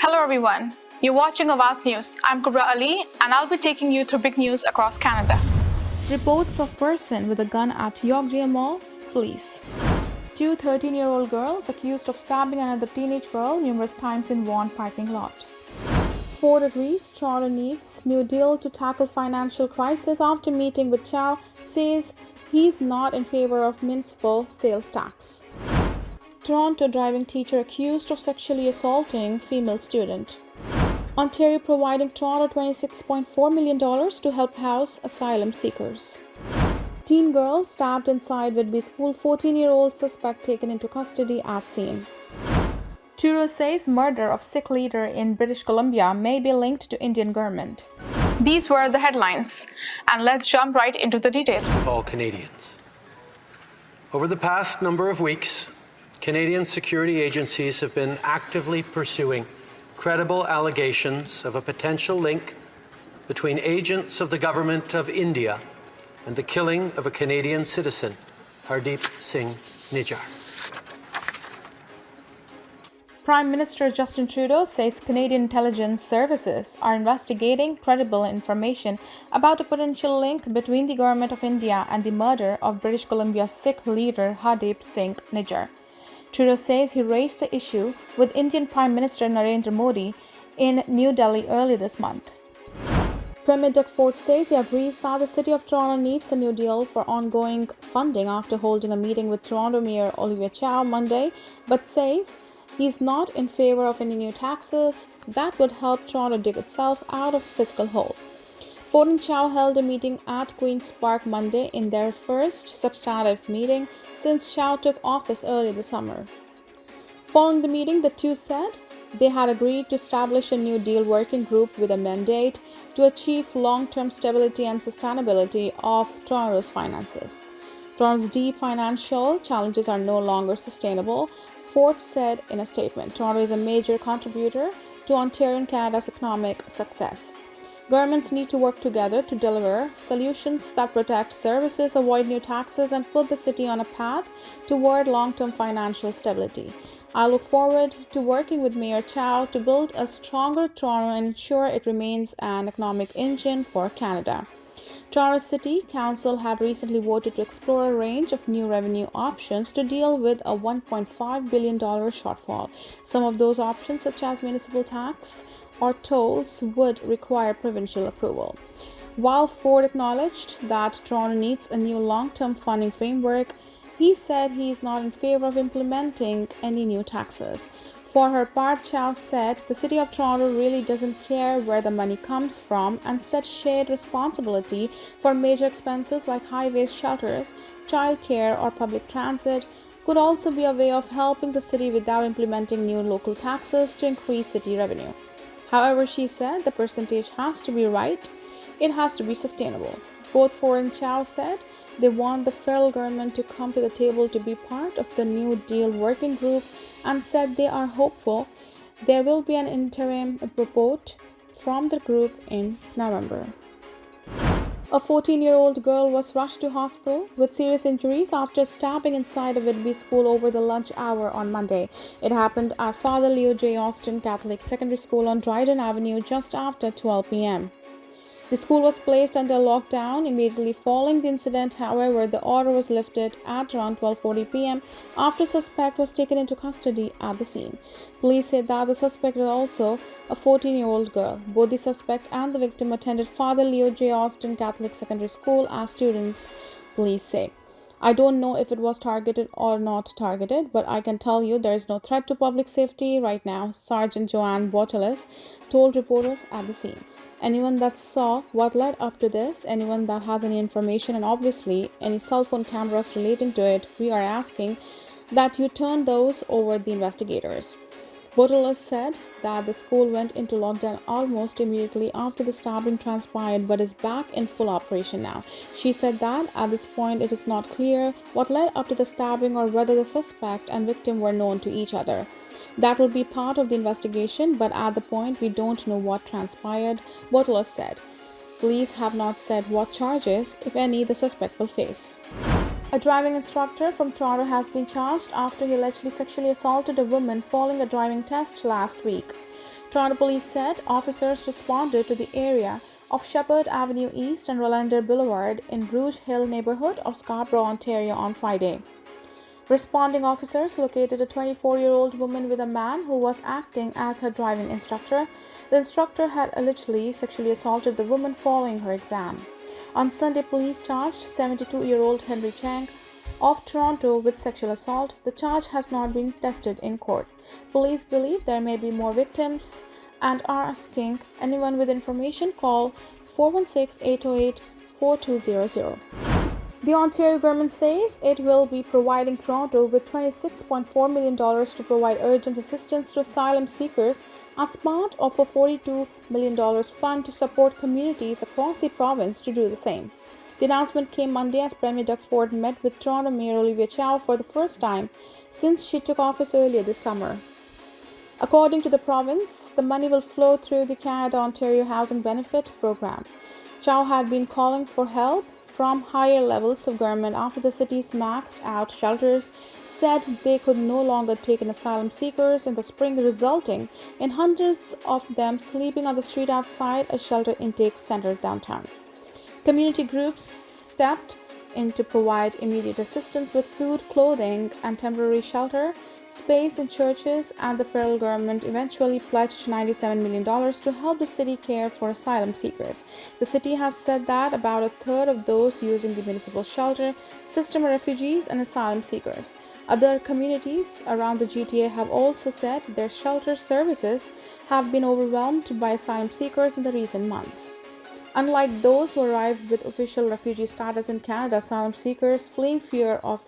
Hello everyone, you're watching Awaz News. I'm Kubra Ali and I'll be taking you through big news across Canada. Reports of person with a gun at Yorkdale Mall, police. Two 13-year-old girls accused of stabbing another teenage girl numerous times in Vaughan parking lot. Ford agrees Toronto needs new deal to tackle financial crisis after meeting with Chow, says he's not in favor of municipal sales tax. Toronto driving teacher accused of sexually assaulting female student. Ontario providing Toronto $26.4 million to help house asylum seekers. Teen girl stabbed inside Whitby school, 14-year-old suspect taken into custody at scene. Trudeau says murder of Sikh leader in British Columbia may be linked to Indian government. These were the headlines, and let's jump right into the details. All Canadians. Over the past number of weeks, Canadian security agencies have been actively pursuing credible allegations of a potential link between agents of the government of India and the killing of a Canadian citizen, Hardeep Singh Nijjar. Prime Minister Justin Trudeau says Canadian intelligence services are investigating credible information about a potential link between the government of India and the murder of British Columbia Sikh leader Hardeep Singh Nijjar. Trudeau says he raised the issue with Indian Prime Minister Narendra Modi in New Delhi early this month. Premier Doug Ford says he agrees that the City of Toronto needs a new deal for ongoing funding after holding a meeting with Toronto Mayor Olivia Chow Monday, but says he's not in favor of any new taxes that would help Toronto dig itself out of fiscal hole. Ford and Chow held a meeting at Queen's Park Monday in their first substantive meeting since Chow took office early this summer. Following the meeting, the two said they had agreed to establish a new deal working group with a mandate to achieve long-term stability and sustainability of Toronto's finances. Toronto's deep financial challenges are no longer sustainable, Ford said in a statement. Toronto is a major contributor to Ontario and Canada's economic success. Governments need to work together to deliver solutions that protect services, avoid new taxes, and put the city on a path toward long-term financial stability. I look forward to working with Mayor Chow to build a stronger Toronto and ensure it remains an economic engine for Canada. Toronto City Council had recently voted to explore a range of new revenue options to deal with a $1.5 billion shortfall. Some of those options, such as municipal tax or tolls, would require provincial approval. While Ford acknowledged that Toronto needs a new long-term funding framework, he said he is not in favor of implementing any new taxes. For her part, Chow said the City of Toronto really doesn't care where the money comes from and said shared responsibility for major expenses like highways, shelters, childcare, or public transit could also be a way of helping the city without implementing new local taxes to increase city revenue. However, she said the percentage has to be right. It has to be sustainable. Both Ford and Chow said they want the federal government to come to the table to be part of the New Deal working group and said they are hopeful there will be an interim report from the group in November. A 14-year-old girl was rushed to hospital with serious injuries after stabbing inside a Whitby school over the lunch hour on Monday. It happened at Father Leo J. Austin Catholic Secondary School on Dryden Avenue just after 12 p.m. The school was placed under lockdown immediately following the incident. However, the order was lifted at around 12:40 p.m. after suspect was taken into custody at the scene. Police said that the suspect was also a 14-year-old girl. Both the suspect and the victim attended Father Leo J. Austin Catholic Secondary School as students, police say. I don't know if it was targeted or not targeted, but I can tell you there is no threat to public safety right now, Sergeant Joanne Botelis told reporters at the scene. Anyone that saw what led up to this, anyone that has any information, and obviously any cell phone cameras relating to it, we are asking that you turn those over the investigators. Botelis said that the school went into lockdown almost immediately after the stabbing transpired but is back in full operation now. She said that at this point it is not clear what led up to the stabbing or whether the suspect and victim were known to each other. That will be part of the investigation, but at the point we don't know what transpired, Botelis said. Police have not said what charges, if any, the suspect will face. A driving instructor from Toronto has been charged after he allegedly sexually assaulted a woman following a driving test last week. Toronto Police said officers responded to the area of Shepherd Avenue East and Rollander Boulevard in Rouge Hill neighborhood of Scarborough, Ontario on Friday. Responding officers located a 24-year-old woman with a man who was acting as her driving instructor. The instructor had allegedly sexually assaulted the woman following her exam. On Sunday, police charged 72-year-old Henry Chang of Toronto with sexual assault. The charge has not been tested in court. Police believe there may be more victims and are asking anyone with information call 416-808-4200. The Ontario government says it will be providing Toronto with $26.4 million to provide urgent assistance to asylum seekers as part of a $42 million fund to support communities across the province to do the same. The announcement came Monday as Premier Doug Ford met with Toronto Mayor Olivia Chow for the first time since she took office earlier this summer. According to the province, the money will flow through the Canada-Ontario Housing Benefit Program. Chow had been calling for help from higher levels of government after the city's maxed-out shelters said they could no longer take in asylum seekers in the spring, resulting in hundreds of them sleeping on the street outside a shelter intake center downtown. Community groups stepped in to provide immediate assistance with food, clothing, and temporary shelter space in churches, and the federal government eventually pledged $97 million to help the city care for asylum seekers. The city has said that about a third of those using the municipal shelter system are refugees and asylum seekers. Other communities around the GTA have also said their shelter services have been overwhelmed by asylum seekers in the recent months. Unlike those who arrived with official refugee status in Canada, asylum seekers fleeing fear of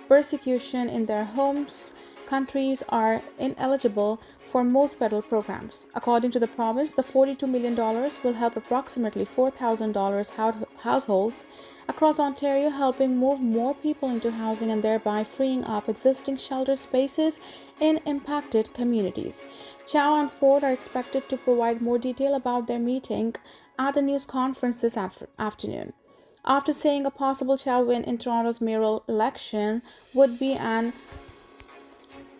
persecution in their homes countries are ineligible for most federal programs. According to the province, the $42 million will help approximately $4,000 households across Ontario, helping move more people into housing and thereby freeing up existing shelter spaces in impacted communities. Chow and Ford are expected to provide more detail about their meeting at a news conference this afternoon. After saying a possible Chow win in Toronto's mayoral election would be an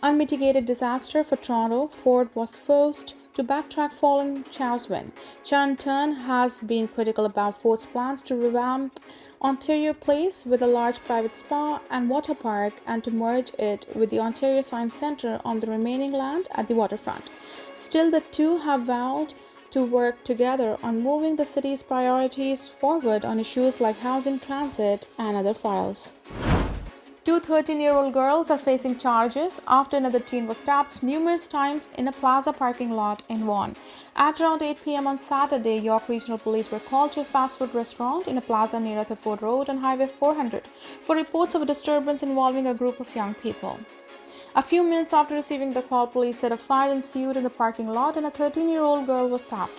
unmitigated disaster for Toronto, Ford was forced to backtrack following Chow's win. Chow in turn has been critical about Ford's plans to revamp Ontario Place with a large private spa and water park and to merge it with the Ontario Science Centre on the remaining land at the waterfront. Still, the two have vowed to work together on moving the city's priorities forward on issues like housing, transit, and other files. Two 13-year-old girls are facing charges after another teen was stabbed numerous times in a plaza parking lot in Vaughan. At around 8 p.m. on Saturday, York Regional Police were called to a fast food restaurant in a plaza near Rutherford Road and Highway 400 for reports of a disturbance involving a group of young people. A few minutes after receiving the call, police said a fight ensued in the parking lot and a 13-year-old girl was stabbed.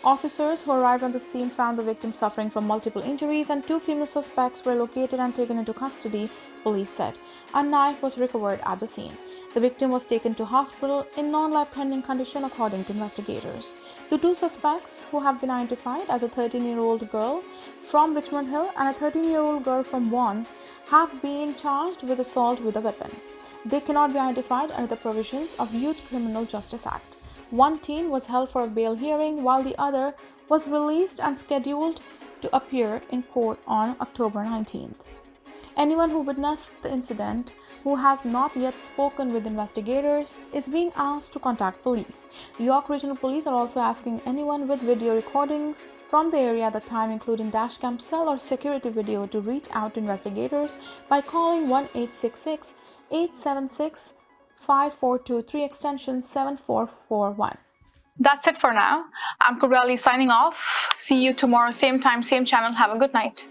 Officers who arrived on the scene found the victim suffering from multiple injuries and two female suspects were located and taken into custody, police said. A knife was recovered at the scene. The victim was taken to hospital in non-life-threatening condition according to investigators. The two suspects, who have been identified as a 13-year-old girl from Richmond Hill and a 13-year-old girl from Vaughan, have been charged with assault with a weapon. They cannot be identified under the provisions of Youth Criminal Justice Act. One teen was held for a bail hearing while the other was released and scheduled to appear in court on October 19th. Anyone who witnessed the incident who has not yet spoken with investigators is being asked to contact police. York Regional Police are also asking anyone with video recordings from the area at the time, including dashcam, cell or security video, to reach out to investigators by calling 1-866-876-5423 extension 7441. That's it for now. I'm Kubrali signing off. See you tomorrow, same time, same channel. Have a good night.